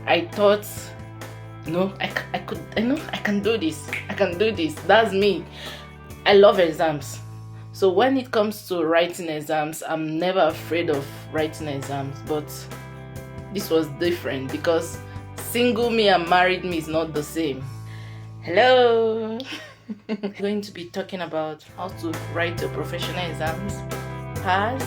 I thought, no, I know I can do this. I can do this. That's me. I love exams. So when it comes to writing exams, I'm never afraid of writing exams. But this was different because single me and married me is not the same. Hello. I'm going to be talking about how to write your professional exams, pass,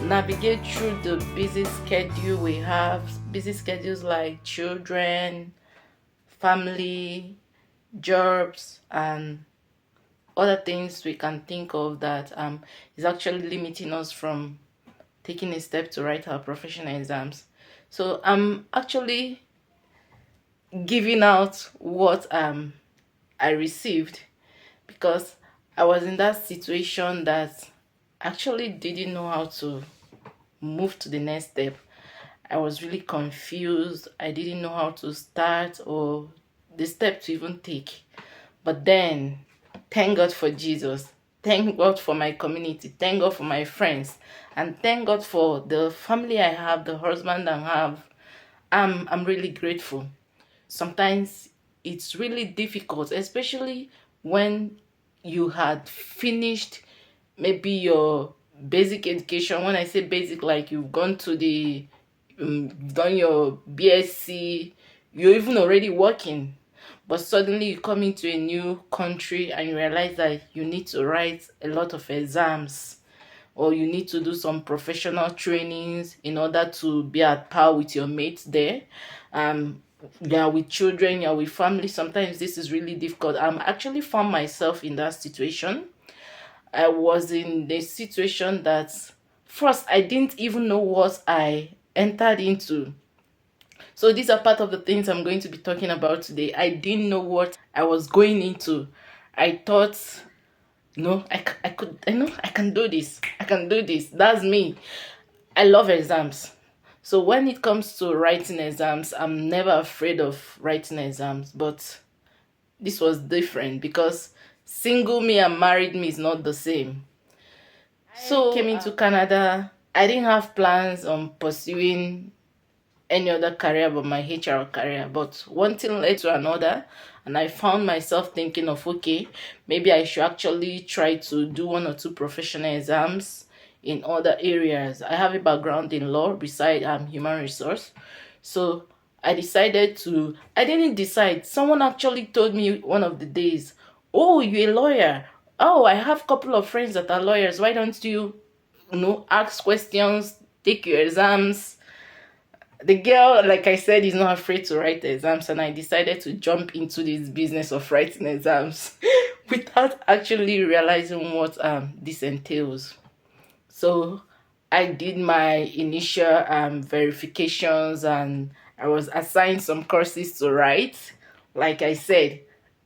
navigate through the busy schedule we have, busy schedules like children, family, jobs, and other things we can think of that is actually limiting us from taking a step to write our professional exams. So I'm actually giving out what I received because I was in that situation that actually didn't know how to move to the next step. I was really confused. I didn't know how to start or the step to even take. But then, thank God for Jesus. Thank God for my community. Thank God for my friends. And thank God for the family I have, the husband I have. I'm really grateful. Sometimes it's really difficult, especially when you had finished maybe your basic education. When I say basic, like you've gone to you've done your BSc, you're even already working, but suddenly you come into a new country and you realize that you need to write a lot of exams, or you need to do some professional trainings in order to be at par with your mates there. Yeah, with children, yeah, with family. Sometimes this is really difficult. I'm actually found myself in that situation. I was in a situation that first I didn't even know what I entered into. So these are part of the things I'm going to be talking about today. I didn't know what I was going into. I thought, no, I know I can do this. I can do this. That's me. I love exams. So when it comes to writing exams, I'm never afraid of writing exams. But this was different because single me and married me is not the same. So I came into Canada. I didn't have plans on pursuing any other career but my HR career. But one thing led to another, and I found myself thinking of, okay, maybe I should actually try to do one or two professional exams in other areas. I have a background in law beside human resource. So I didn't decide. Someone actually told me one of the days, oh, you're a lawyer. Oh, I have a couple of friends that are lawyers. Why don't you ask questions, take your exams? The girl, like I said, is not afraid to write exams, and I decided to jump into this business of writing exams without actually realizing what this entails. So I did my initial verifications, and I was assigned some courses to write. Like I said,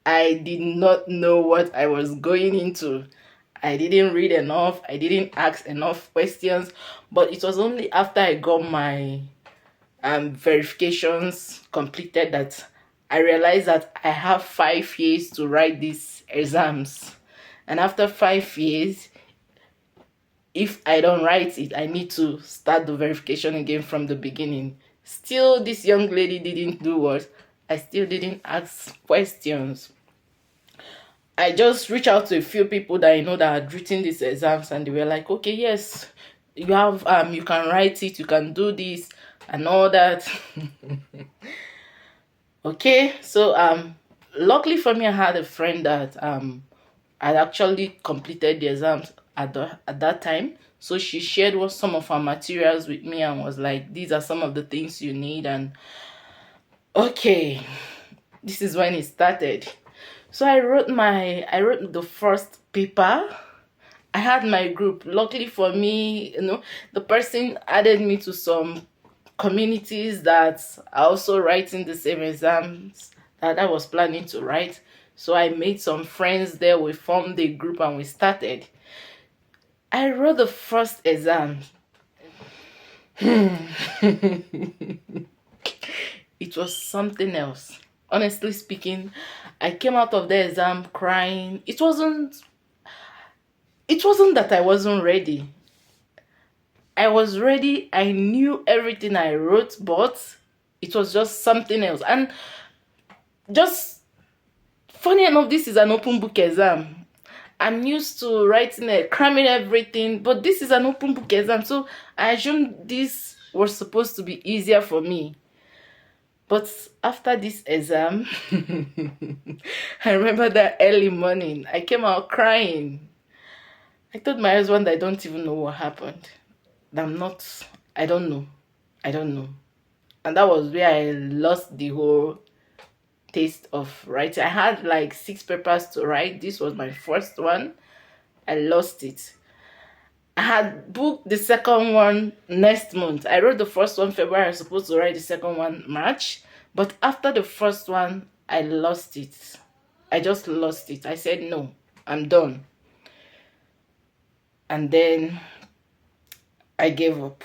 I did not know what I was going into. I didn't read enough. I didn't ask enough questions. But it was only after I got my verifications completed that I realized that I have 5 years to write these exams. And after 5 years, if I don't write it, I need to start the verification again from the beginning. Still, this young lady didn't do what? I still didn't ask questions. I just reached out to a few people that I know that had written these exams, and they were like, okay, yes, you have you can write it, you can do this and all that. Okay, so luckily for me, I had a friend that had actually completed the exams at that time. So she shared some of her materials with me and was like, these are some of the things you need. And okay, this is when it started. So I wrote the first paper. I had my group. Luckily for me, the person added me to some communities that are also writing the same exams that I was planning to write. So I made some friends there. We formed a group and we started. I wrote the first exam. It was something else. Honestly speaking, I came out of the exam crying. It wasn't that I wasn't ready. I was ready. I knew everything I wrote, but It was just something else. And just funny enough, this is an open book exam. I'm used to writing it, cramming everything, but this is an open book exam. So I assumed this was supposed to be easier for me. But after this exam, I remember that early morning, I came out crying. I told my husband I don't even know what happened. I don't know. And that was where I lost the whole taste of writing. I had like 6 papers to write. This was my first one. I lost it. I had booked the second one next month. I wrote the first one February. I was supposed to write the second one March. But after the first one, I lost it. I just lost it. I said, no, I'm done. And then I gave up.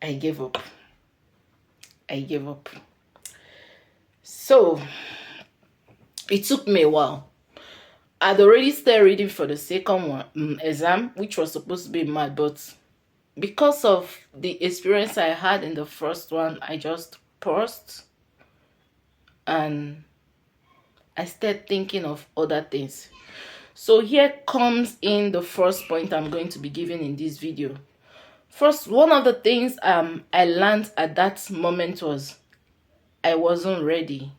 I gave up. So it took me a while. I'd already started reading for the second one exam, which was supposed to be mad, but because of the experience I had in the first one, I just paused and I started thinking of other things. So here comes in the first point I'm going to be giving in this video. First, one of the things I learned at that moment was I wasn't ready.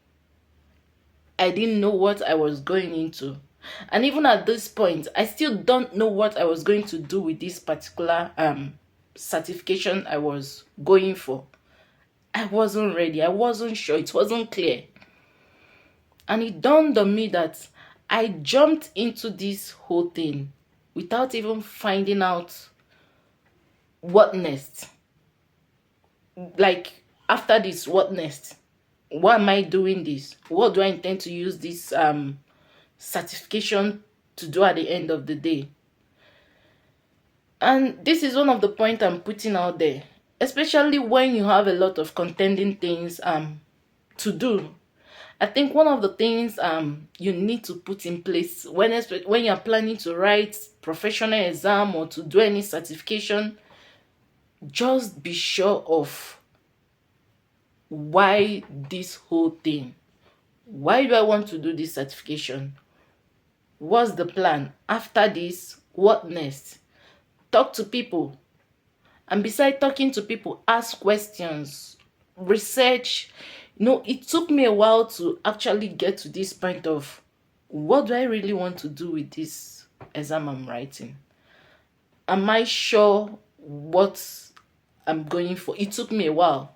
I didn't know what I was going into. And even at this point, I still don't know what I was going to do with this particular certification I was going for. I wasn't ready. I wasn't sure. It wasn't clear. And it dawned on me that I jumped into this whole thing without even finding out what next. Like, after this, what next? Why am I doing this? What do I intend to use this certification to do at the end of the day? And this is one of the points I'm putting out there, especially when you have a lot of contending things to do. I think one of the things you need to put in place when you're planning to write professional exam or to do any certification, just be sure of why this whole thing. Why do I want to do this certification? What's the plan? After this, what next? Talk to people. And besides talking to people, ask questions, research. It took me a while to actually get to this point of what do I really want to do with this exam I'm writing? Am I sure what I'm going for? It took me a while.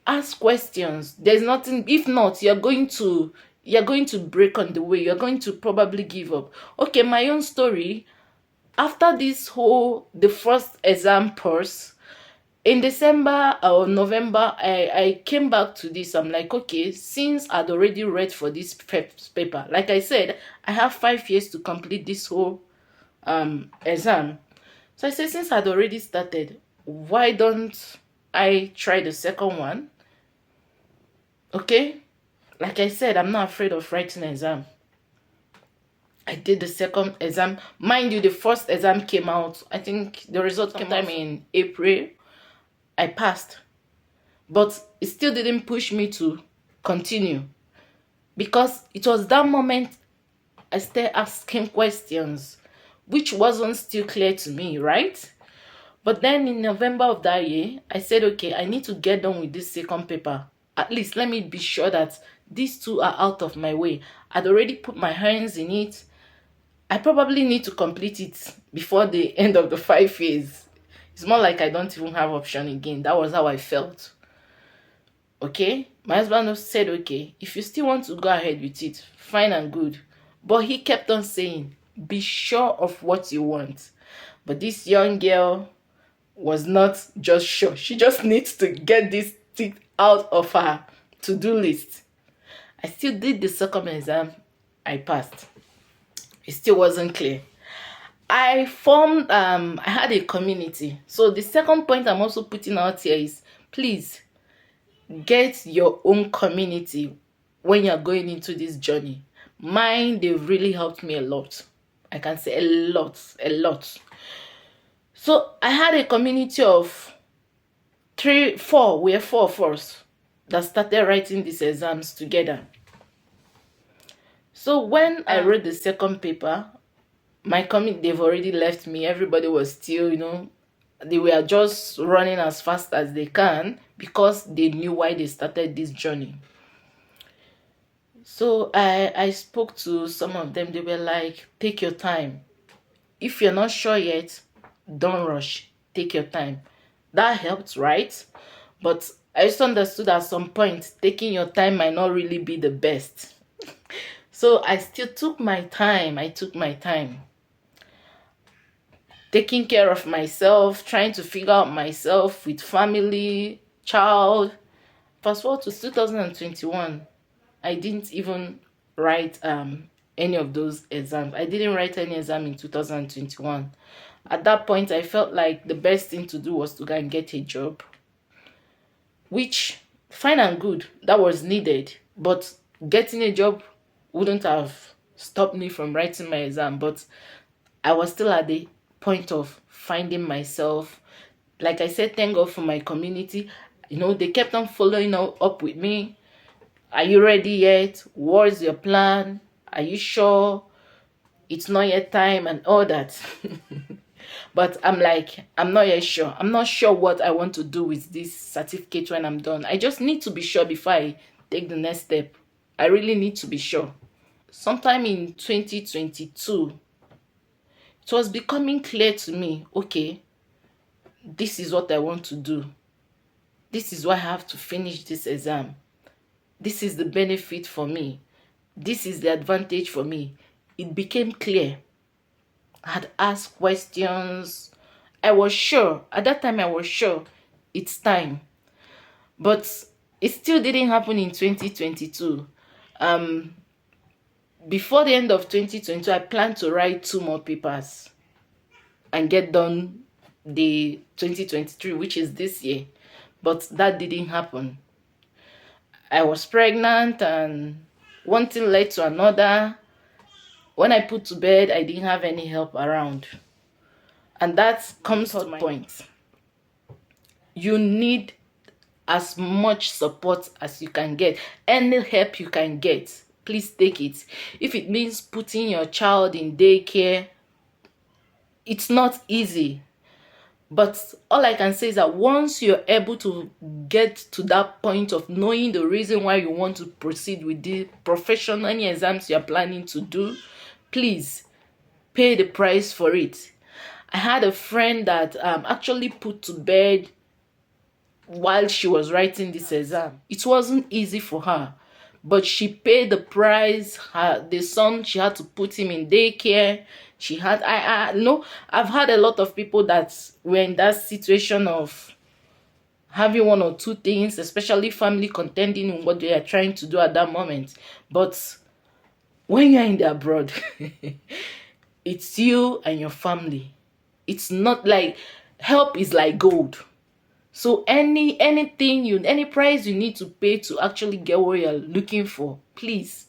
Ask questions. There's nothing. If not, you're going to break on the way. You're going to probably give up. Okay, my own story. After the first exam course, in December or November, I came back to this. I'm like, okay, since I'd already read for this paper, like I said, I have 5 years to complete this whole exam. So I said, since I'd already started, why don't I try the second one? Okay, like I said, I'm not afraid of writing an exam. I did the second exam. Mind you, the first exam came out, I think the result came out in April. I passed. But it still didn't push me to continue. Because it was that moment I started asking questions, which wasn't still clear to me, right? But then in November of that year, I said, okay, I need to get done with this second paper. At least let me be sure that these two are out of my way. I'd already put my hands in it. I probably need to complete it before the end of the 5 years. It's more like I don't even have option again. That was how I felt. Okay? My husband said, okay, if you still want to go ahead with it, fine and good. But he kept on saying, be sure of what you want. But this young girl was not just sure. She just needs to get this thing out of her to-do list. I still did the second exam. I passed. It still wasn't clear. I had a community. So the second point I'm also putting out here is, please get your own community when you're going into this journey. Mine, they really helped me a lot. I can say a lot. So I had a community of We're four of us that started writing these exams together. So when I wrote the second paper, my committee, they've already left me. Everybody was still, they were just running as fast as they can because they knew why they started this journey. So I spoke to some of them. They were like, take your time. If you're not sure yet, don't rush. Take your time. That helped, right? But I just understood at some point, taking your time might not really be the best. So I still took my time. I took my time. Taking care of myself, trying to figure out myself with family, child. Fast forward to 2021. I didn't even write any of those exams. I didn't write any exam in 2021. At that point, I felt like the best thing to do was to go and get a job, which, fine and good, that was needed. But getting a job wouldn't have stopped me from writing my exam. But I was still at the point of finding myself. Like I said, thank God for my community. They kept on following up with me. Are you ready yet? What's your plan? Are you sure it's not yet time and all that? But I'm like, I'm not yet sure. I'm not sure what I want to do with this certificate when I'm done. I just need to be sure before I take the next step. I really need to be sure. Sometime in 2022, it was becoming clear to me, okay, this is what I want to do. This is why I have to finish this exam. This is the benefit for me. This is the advantage for me. It became clear. I had asked questions. I was sure. At that time, I was sure it's time. But it still didn't happen in 2022. Before the end of 2022, I planned to write 2 more papers and get done the 2023, which is this year. But that didn't happen. I was pregnant and one thing led to another. When I put to bed, I didn't have any help around. And that comes to my point. You need as much support as you can get. Any help you can get, please take it. If it means putting your child in daycare, it's not easy. But all I can say is that once you're able to get to that point of knowing the reason why you want to proceed with the profession, any exams you're planning to do, please pay the price for it. I had a friend that actually put to bed while she was writing this exam. It wasn't easy for her, but she paid the price. The son, she had to put him in daycare. She had, I've had a lot of people that were in that situation of having 1 or 2 things, especially family contending in what they are trying to do at that moment. But when you're in the abroad, it's you and your family. It's not like help is like gold. So any price you need to pay to actually get what you're looking for, please,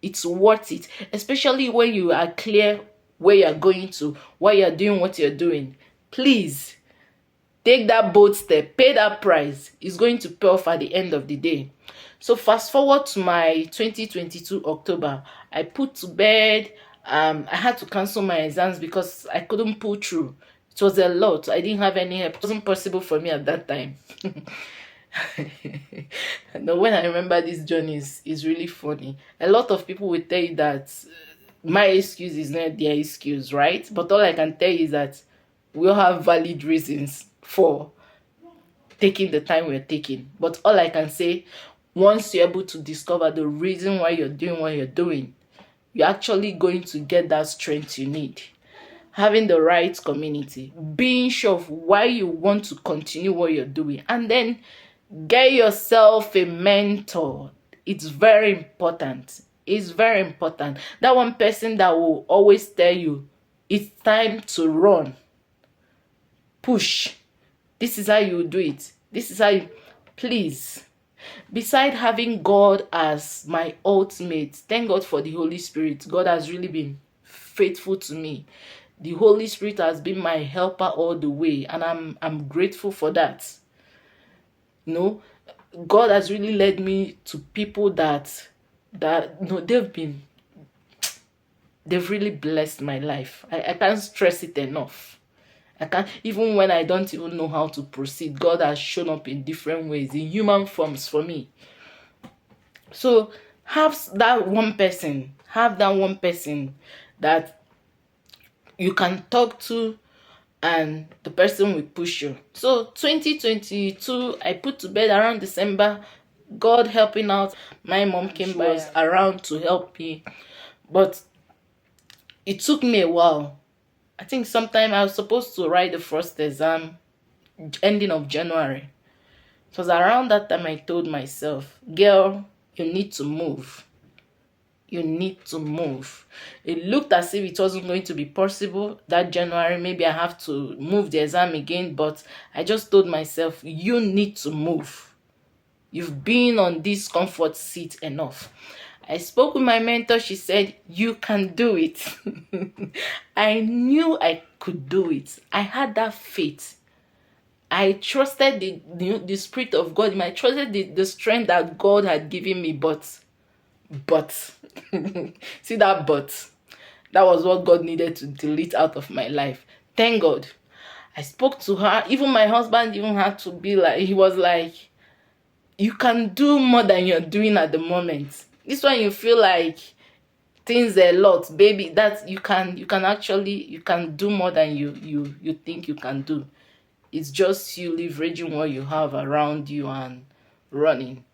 it's worth it. Especially when you are clear where you're going to, why you're doing what you're doing. Please take that bold step, pay that price. It's going to pay off at the end of the day. So fast forward to my 2022 October, I put to bed. I had to cancel my exams because I couldn't pull through. It was a lot. I didn't have any help. It wasn't possible for me at that time. Now, when I remember this journey, is really funny. A lot of people will tell you that my excuse is not their excuse, right? But all I can tell you is that we all have valid reasons for taking the time we're taking. But all I can say, once you're able to discover the reason why you're doing what you're doing, you're actually going to get that strength you need. Having the right community, being sure of why you want to continue what you're doing, and then get yourself a mentor. It's very important. It's very important. That one person that will always tell you, it's time to run. Push. This is how you do it. This is how you... Please. Beside having God as my ultimate, thank God for the Holy Spirit. God has really been faithful to me. The Holy Spirit has been my helper all the way, and I'm grateful for that. You know, God has really led me to people that they've really blessed my life. I can't stress it enough. I can't, even when I don't even know how to proceed, God has shown up in different ways, in human forms for me. So have that one person, that you can talk to, and the person will push you. So 2022, I put to bed around December, God helping out. My mom came by around to help me, but it took me a while. I think sometime I was supposed to write the first exam ending of January. It was around that time I told myself, girl, you need to move. You need to move. It looked as if it wasn't going to be possible that January. Maybe I have to move the exam again, but I just told myself, you need to move. You've been on this comfort seat enough. I spoke with my mentor. She said, you can do it. I knew I could do it. I had that faith. I trusted the Spirit of God. I trusted the strength that God had given me, but see that that was what God needed to delete out of my life. Thank God. I spoke to her. Even my husband even had to be like, he was like, you can do more than you're doing at the moment. This one you feel like things a lot, baby, that you can do more than you think you can do. It's just you leveraging what you have around you and running.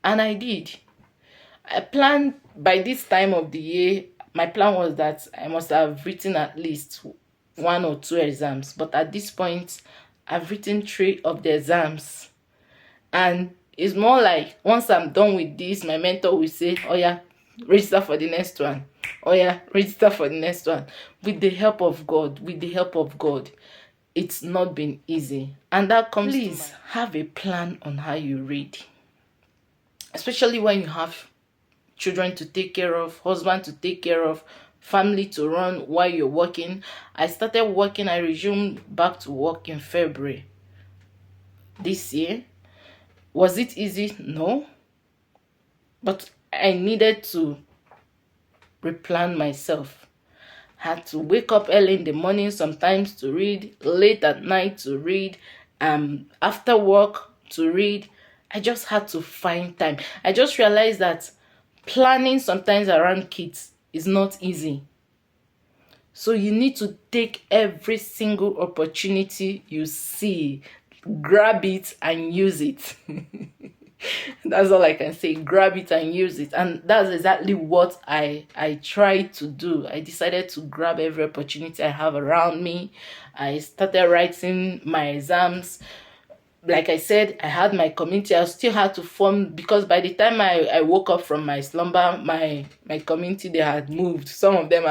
And I did. I planned by this time of the year, my plan was that I must have written at least 1 or 2 exams. But at this point, I've written 3 of the exams. And it's more like, once I'm done with this, my mentor will say, oh yeah, register for the next one. Oh yeah, register for the next one. With the help of God, it's not been easy. And that comes, please have a plan on how you read. Especially when you have children to take care of, husband to take care of, family to run while you're working. I started working, I resumed back to work in February this year. Was it easy? No. But I needed to replan myself. Had to wake up early in the morning sometimes to read, late at night to read, after work to read. I just had to find time. I just realized that planning sometimes around kids is not easy. So you need to take every single opportunity you see, grab it and use it. That's all I can say. Grab it and use it. And that's exactly what I tried to do. I decided to grab every opportunity I have around me. I started writing my exams. Like I said, I had my community. I still had to form, because by the time I woke up from my slumber, my community, they had moved. Some of them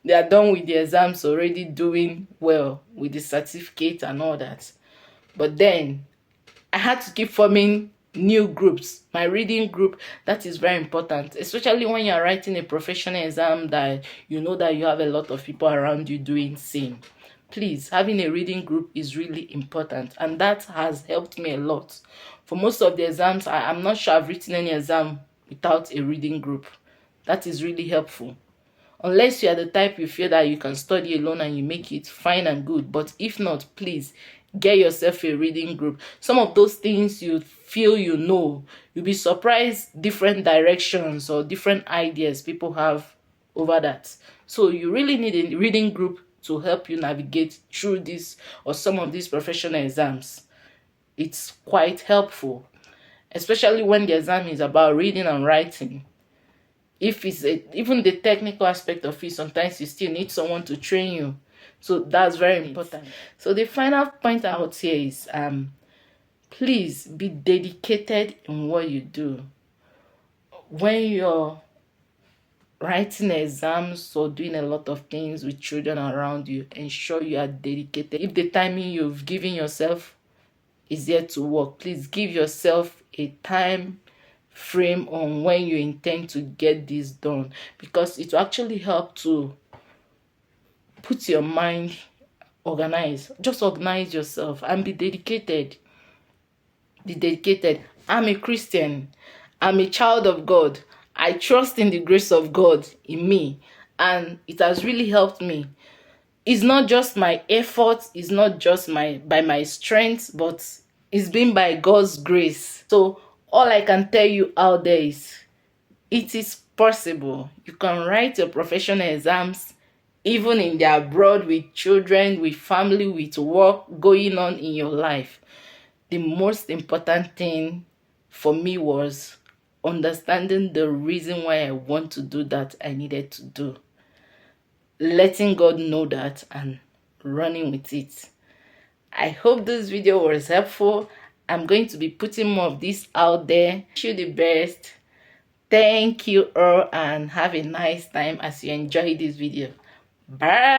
they are done with the exams, already doing well with the certificate and all that. But then I had to keep forming new groups. My reading group, that is very important, especially when you're writing a professional exam that you know that you have a lot of people around you doing same. Please, having a reading group is really important, and that has helped me a lot. For most of the exams, I'm not sure I've written any exam without a reading group. That is really helpful. Unless you are the type you feel that you can study alone and you make it fine and good. But if not, please get yourself a reading group. Some of those things you feel you'll be surprised different directions or different ideas people have over that. So you really need a reading group to help you navigate through this or some of these professional exams. It's quite helpful, especially when the exam is about reading and writing. If it's even the technical aspect of it, sometimes you still need someone to train you. So that's very important. So the final point out here is please be dedicated in what you do. When you're writing exams or doing a lot of things with children around you, ensure you are dedicated. If the timing you've given yourself is there to work, please give yourself a time frame on when you intend to get this done, because it will actually help to put your mind organized. Just organize yourself and be dedicated. be dedicated. I'm a Christian. I'm a child of God. I trust in the grace of God in me, and it has really helped me. It's not just my effort, it's not just by my strength, but it's been by God's grace. So all I can tell you out there is it is possible. You can write your professional exams even in the abroad, with children, with family, with work going on in your life. The most important thing for me was understanding the reason why I want to do that I needed to do. Letting God know that and running with it. I hope this video was helpful. I'm going to be putting more of this out there. Wish you the best. Thank you all and have a nice time as you enjoy this video. Bye.